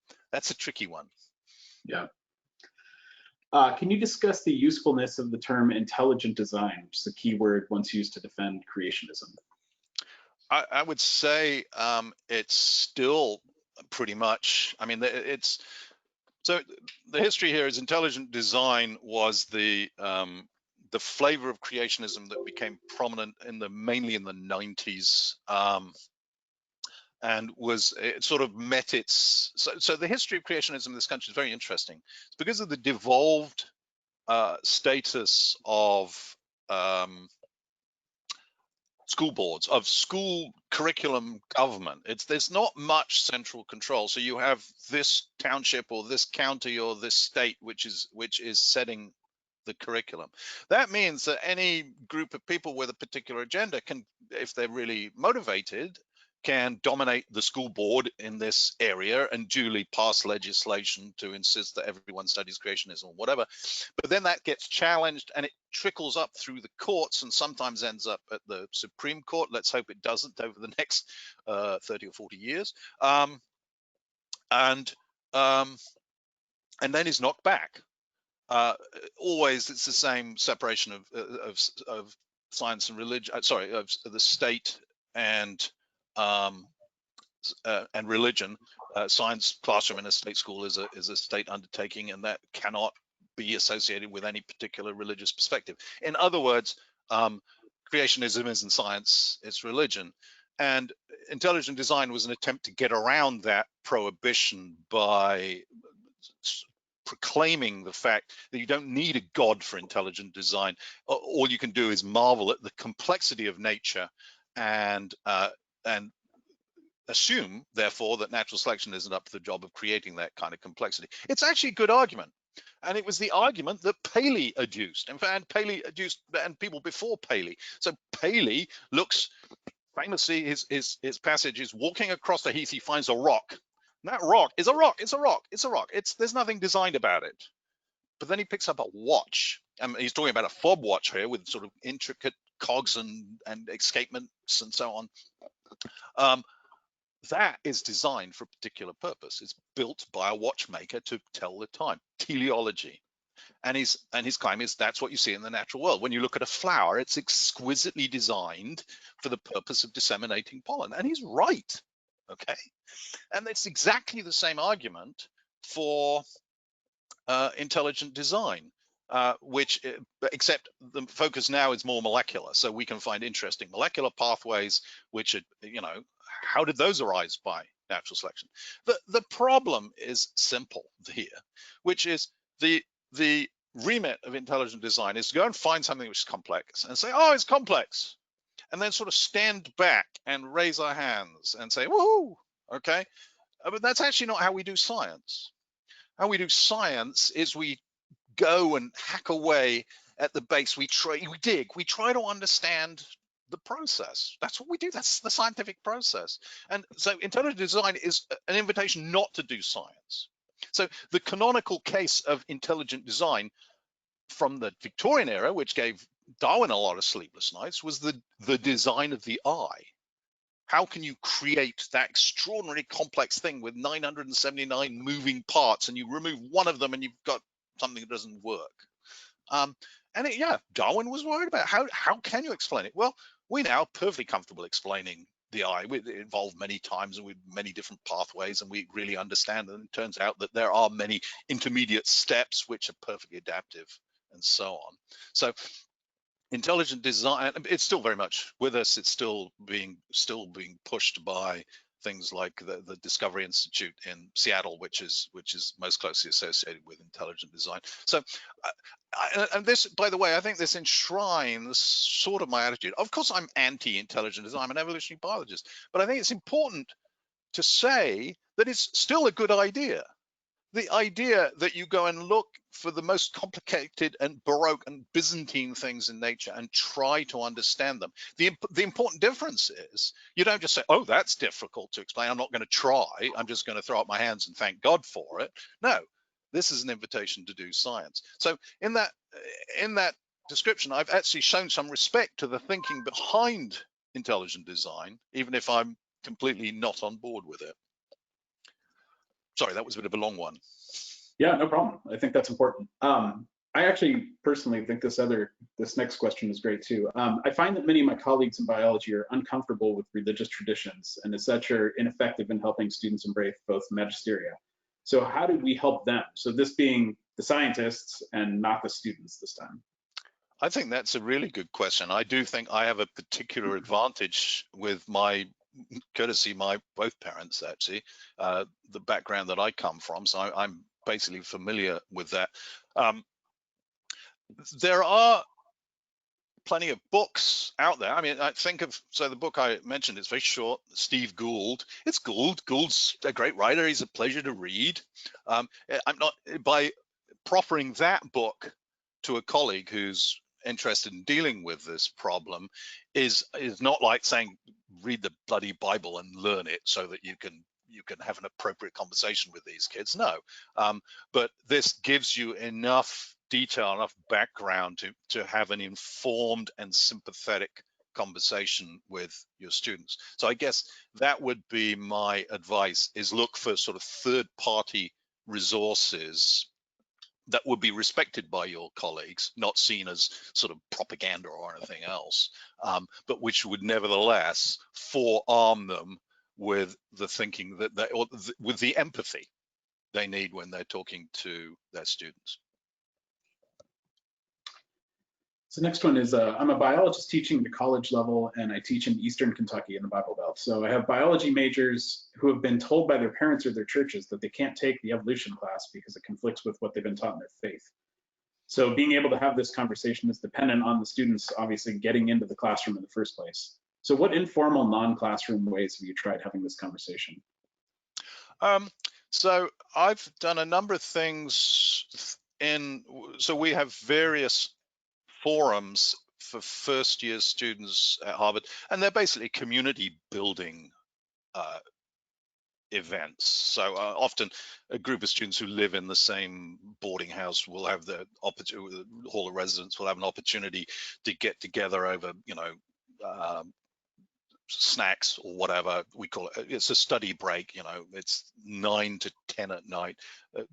tricky one. Yeah. Can you discuss the usefulness of the term intelligent design, which is a key word once used to defend creationism? I would say it's still pretty much. I mean, so the history here is intelligent design was the flavor of creationism that became prominent mainly in the 90s, and it sort of met its. So the history of creationism in this country is very interesting. It's because of the devolved status of school boards, of school curriculum government. There's not much central control. So you have this township or this county or this state which is setting the curriculum. That means that any group of people with a particular agenda can, if they're really motivated, can dominate the school board in this area and duly pass legislation to insist that everyone studies creationism or whatever. But then that gets challenged and it trickles up through the courts and sometimes ends up at the Supreme Court. Let's hope it doesn't over the next 30 or 40 years. And then is knocked back. Always it's the same separation of science and religion, of the state and religion. Science classroom in a state school is a state undertaking, and that cannot be associated with any particular religious perspective. In other words, creationism isn't science, it's religion. And intelligent design was an attempt to get around that prohibition by proclaiming the fact that you don't need a god for intelligent design. All you can do is marvel at the complexity of nature and assume, therefore, that natural selection isn't up to the job of creating that kind of complexity. It's actually a good argument. And it was the argument that Paley adduced. In fact, Paley adduced, and people before Paley. So Paley looks, famously, his passage is walking across the heath, he finds a rock. And that rock is a rock, it's a rock, it's a rock. There's nothing designed about it. But then he picks up a watch. He's talking about a fob watch here with sort of intricate cogs and escapements and so on. That is designed for a particular purpose. It's built by a watchmaker to tell the time, teleology. And his claim is that's what you see in the natural world. When you look at a flower, it's exquisitely designed for the purpose of disseminating pollen. And he's right, okay? And it's exactly the same argument for intelligent design, except the focus now is more molecular. So we can find interesting molecular pathways, which are, how did those arise by natural selection? The problem is simple here, which is the remit of intelligent design is to go and find something which is complex and say, oh, it's complex, and then sort of stand back and raise our hands and say, woohoo, okay? But that's actually not how we do science. How we do science is we go and hack away at the base. We dig, we try to understand the process. That's what we do. That's the scientific process. And so intelligent design is an invitation not to do science. So the canonical case of intelligent design from the Victorian era, which gave Darwin a lot of sleepless nights, was the design of the eye. How can you create that extraordinarily complex thing with 979 moving parts, and you remove one of them and you've got something that doesn't work? Darwin was worried about how can you explain it? Well, we're now perfectly comfortable explaining the eye. It evolved many times and with many different pathways, and we really understand. And it turns out that there are many intermediate steps which are perfectly adaptive, and so on. So intelligent design, it's still very much with us. It's still being pushed by things like the Discovery Institute in Seattle, which is most closely associated with intelligent design. So, and this, by the way, I think this enshrines sort of my attitude. Of course, I'm anti-intelligent design. I'm an evolutionary biologist, but I think it's important to say that it's still a good idea. The idea that you go and look for the most complicated and Baroque and Byzantine things in nature and try to understand them. The important difference is you don't just say, oh, that's difficult to explain, I'm not going to try, I'm just going to throw up my hands and thank God for it. No, this is an invitation to do science. So in that description, I've actually shown some respect to the thinking behind intelligent design, even if I'm completely not on board with it. Sorry, that was a bit of a long one. Yeah, no problem. I think that's important. I actually personally think this next question is great too. I find that many of my colleagues in biology are uncomfortable with religious traditions and as such are ineffective in helping students embrace both magisteria. So how do we help them? So this being the scientists and not the students this time. I think that's a really good question. I do think I have a particular advantage with my both parents actually, the background that I come from, so I'm basically familiar with that. There are plenty of books out there. I mean, so the book I mentioned, it's very short, Steve Gould. It's Gould's a great writer. He's a pleasure to read. I'm not, by proffering that book to a colleague who's interested in dealing with this problem is not like saying read the bloody Bible and learn it so that you can have an appropriate conversation with these kids. No, but this gives you enough detail, enough background to have an informed and sympathetic conversation with your students. So I guess that would be my advice, is look for sort of third-party resources that would be respected by your colleagues, not seen as sort of propaganda or anything else, but which would nevertheless forearm them with the thinking with the empathy they need when they're talking to their students. So next one is, I'm a biologist teaching at the college level, and I teach in Eastern Kentucky in the Bible Belt. So I have biology majors who have been told by their parents or their churches that they can't take the evolution class because it conflicts with what they've been taught in their faith. So being able to have this conversation is dependent on the students obviously getting into the classroom in the first place. So what informal non-classroom ways have you tried having this conversation? So I've done a number of things so we have various forums for first-year students at Harvard, and they're basically community building events. So often a group of students who live in the same boarding house will have the opportunity, the Hall of Residence will have an opportunity to get together over, snacks or whatever we call it. It's a study break, it's 9 to 10 at night,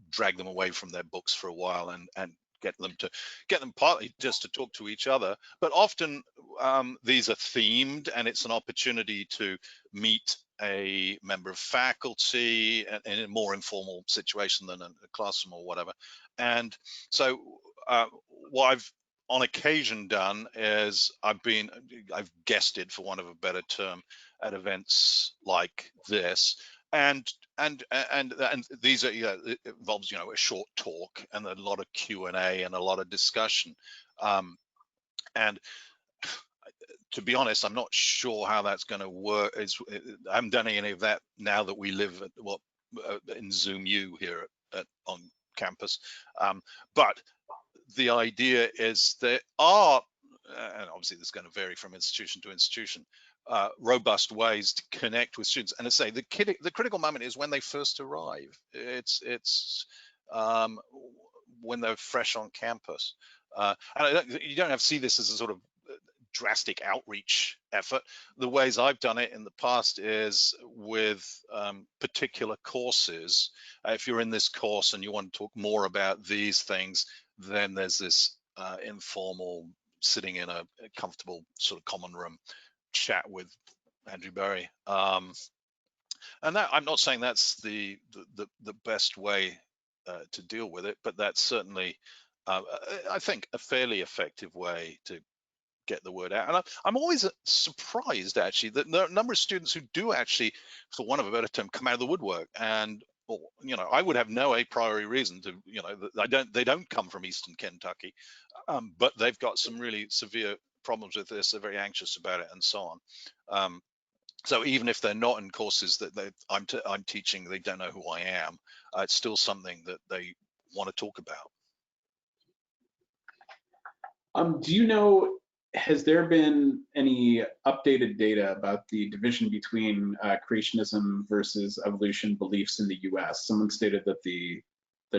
drag them away from their books for a while and get them partly just to talk to each other, but often these are themed, and it's an opportunity to meet a member of faculty in a more informal situation than a classroom or whatever. And so what I've on occasion done is I've guested, for want of a better term, at events like this, and these are, it involves, a short talk and a lot of Q&A and a lot of discussion. And to be honest, I'm not sure how that's going to work. I haven't done any of that now that we live in Zoom U here on campus. But the idea is there are, and obviously this is going to vary from institution to institution, robust ways to connect with students. And to say the critical moment is when they first arrive. It's when they're fresh on campus. And you don't have to see this as a sort of drastic outreach effort. The ways I've done it in the past is with particular courses. If you're in this course and you want to talk more about these things, then there's this informal sitting in a comfortable sort of common room chat with Andrew Berry. And that, I'm not saying that's the best way to deal with it, but that's certainly, I think, a fairly effective way to get the word out. And I'm always surprised, actually, that there are a number of students who do actually, for want of a better term, come out of the woodwork. And you know, I would have no a priori reason to, you know, they don't come from Eastern Kentucky, but they've got some really severe problems with this. They're very anxious about it, and so on. So even if they're not in courses that I'm teaching, they don't know who I am. It's still something that they want to talk about. Do you know, has there been any updated data about the division between creationism versus evolution beliefs in the US? Someone stated that the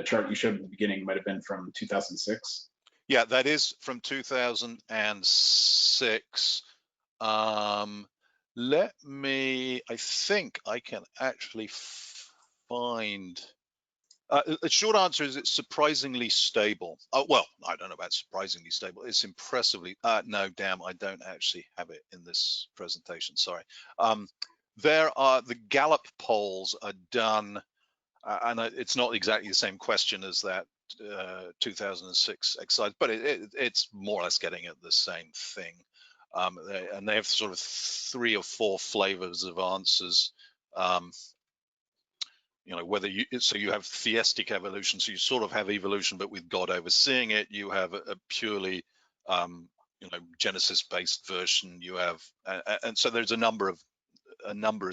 chart you showed at the beginning might have been from 2006. Yeah, that is from 2006. Let me, I think I can actually find, the short answer is it's surprisingly stable. Oh, well, I don't know about surprisingly stable. It's impressively, no, damn, I don't actually have it in this presentation, sorry. There are, the Gallup polls are done, and it's not exactly the same question as that 2006 exercise, but it's more or less getting at the same thing. And they have sort of 3 or 4 flavors of answers. You know, whether you, so you have theistic evolution, so you sort of have evolution, but with God overseeing it. You have a purely, you know, Genesis-based version. You have, and so there's a number of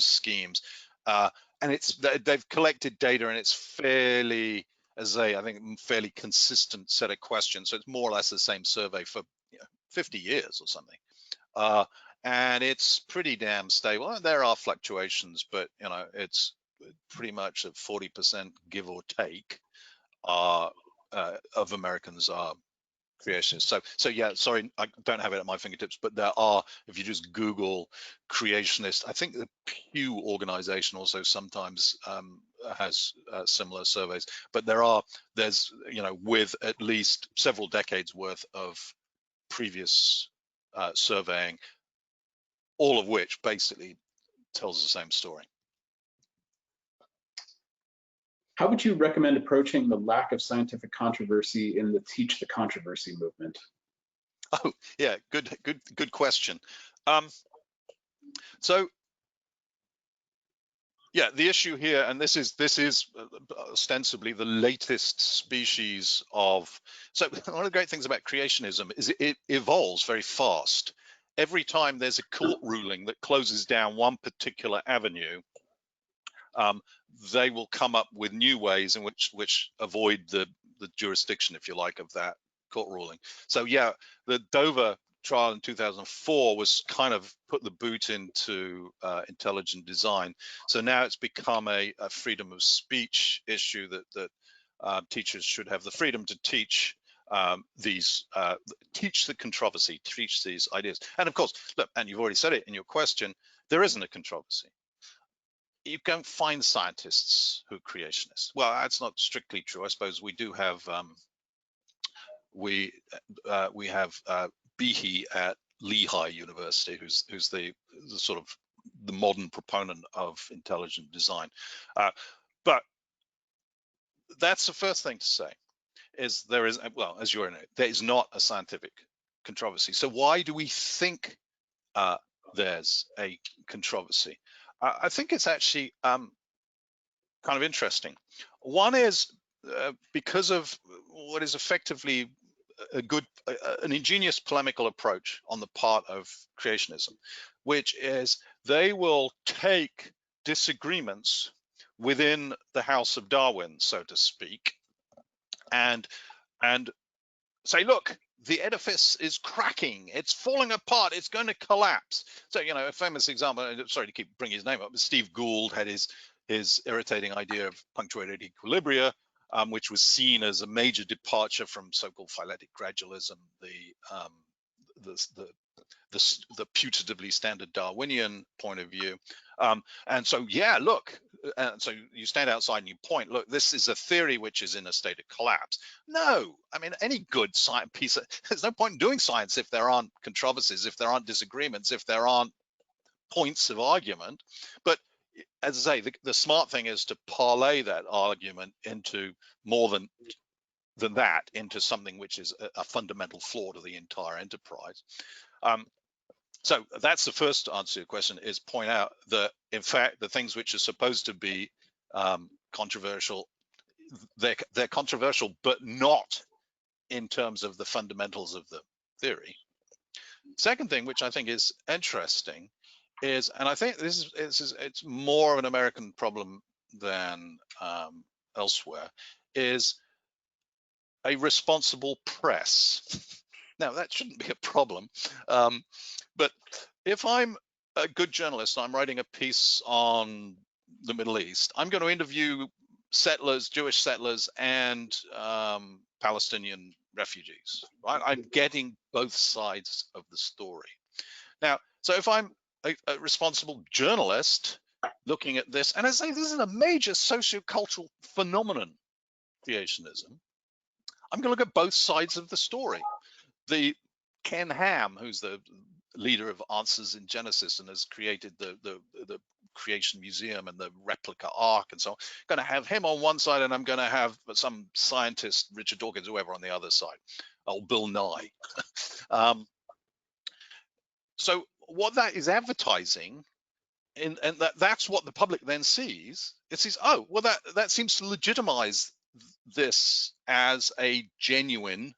schemes, and they've collected data, and it's fairly, as I think, fairly consistent set of questions. So it's more or less the same survey for 50 years or something. And it's pretty damn stable. There are fluctuations, but you know, it's pretty much at 40% give or take of Americans are creationists. So yeah, sorry, I don't have it at my fingertips, but there are, if you just Google creationist, I think the Pew organization also sometimes has similar surveys, but there's, you know, with at least several decades worth of previous surveying, all of which basically tells the same story. How would you recommend approaching the lack of scientific controversy in the Teach the Controversy movement? Oh yeah, good question. So yeah, the issue here, and this is ostensibly the latest species of. So one of the great things about creationism is it evolves very fast. Every time there's a court ruling that closes down one particular avenue, they will come up with new ways in which avoid the jurisdiction, if you like, of that court ruling. So yeah, the Dover trial in 2004 was kind of put the boot into intelligent design. So now it's become a freedom of speech issue that teachers should have the freedom to teach teach the controversy, teach these ideas. And of course, look, and you've already said it in your question, there isn't a controversy. You don't find scientists who are creationists. Well, that's not strictly true. I suppose we do have we have Behe at Lehigh University, who's the sort of the modern proponent of intelligent design. But that's the first thing to say, is there is, well, as you already know, there is not a scientific controversy. So why do we think there's a controversy? I think it's actually kind of interesting. One is because of what is effectively an ingenious polemical approach on the part of creationism, which is they will take disagreements within the house of Darwin, so to speak, and say, look, the edifice is cracking, it's falling apart, it's going to collapse. So, you know, a famous example, sorry to keep bringing his name up, but Steve Gould had his irritating idea of punctuated equilibria, which was seen as a major departure from so-called phyletic gradualism, the putatively standard Darwinian point of view. And so, yeah, look, so you stand outside and you point, look, this is a theory which is in a state of collapse. No, I mean, any good science piece, there's no point in doing science if there aren't controversies, if there aren't disagreements, if there aren't points of argument. But as I say, the smart thing is to parlay that argument into more than that, into something which is a fundamental flaw to the entire enterprise. So that's the first answer to your question, is point out that, in fact, the things which are supposed to be controversial, they're controversial, but not in terms of the fundamentals of the theory. Second thing, which I think is interesting, is, and I think it's more of an American problem than elsewhere, is a responsible press. Now, that shouldn't be a problem, but if I'm a good journalist, I'm writing a piece on the Middle East, I'm going to interview settlers, Jewish settlers, and Palestinian refugees, right? I'm getting both sides of the story. Now, so if I'm a responsible journalist looking at this, and I say this is a major sociocultural phenomenon, creationism, I'm going to look at both sides of the story. The Ken Ham, who's the leader of Answers in Genesis and has created the Creation Museum and the replica Ark and so on, I'm going to have him on one side, and I'm going to have some scientist, Richard Dawkins, whoever, on the other side, or Bill Nye. So what that is advertising, and that's what the public then sees. It sees, oh, well, that seems to legitimize this as a genuine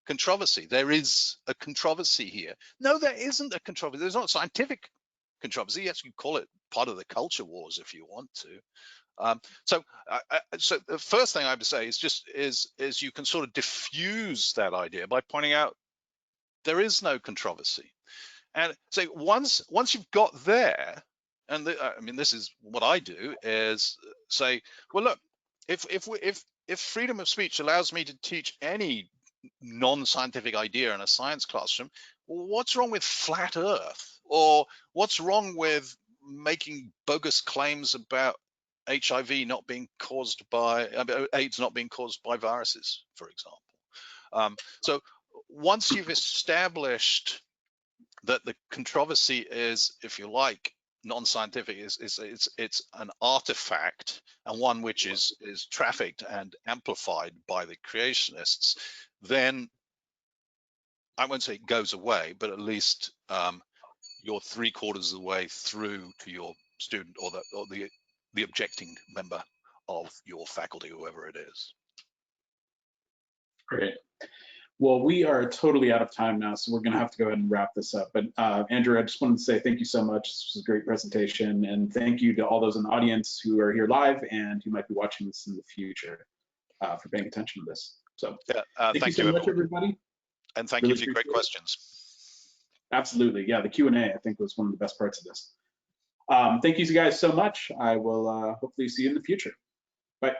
controversy. There is a controversy here. No, there isn't a controversy. There's not a scientific controversy. Yes, you call it part of the culture wars if you want to. So the first thing I have to say is you can sort of diffuse that idea by pointing out there is no controversy. And so once you've got there, and I mean, this is what I do, is say, well, look, if freedom of speech allows me to teach any non-scientific idea in a science classroom, well, what's wrong with flat Earth? Or what's wrong with making bogus claims about HIV not being caused by AIDS not being caused by viruses, for example? So once you've established that the controversy is, if you like, non-scientific, it's an artifact, and one which is trafficked and amplified by the creationists, then I won't say it goes away, but at least you're 3/4 of the way through to your student or the objecting member of your faculty, whoever it is. Great. Well, we are totally out of time now, so we're going to have to go ahead and wrap this up. But Andrew, I just wanted to say thank you so much. This was a great presentation, and thank you to all those in the audience who are here live and who might be watching this in the future for paying attention to this. So thank you so much, everybody. And thank you for your great questions. Absolutely. Yeah, the Q&A, I think, was one of the best parts of this. Thank you guys so much. I will hopefully see you in the future. Bye.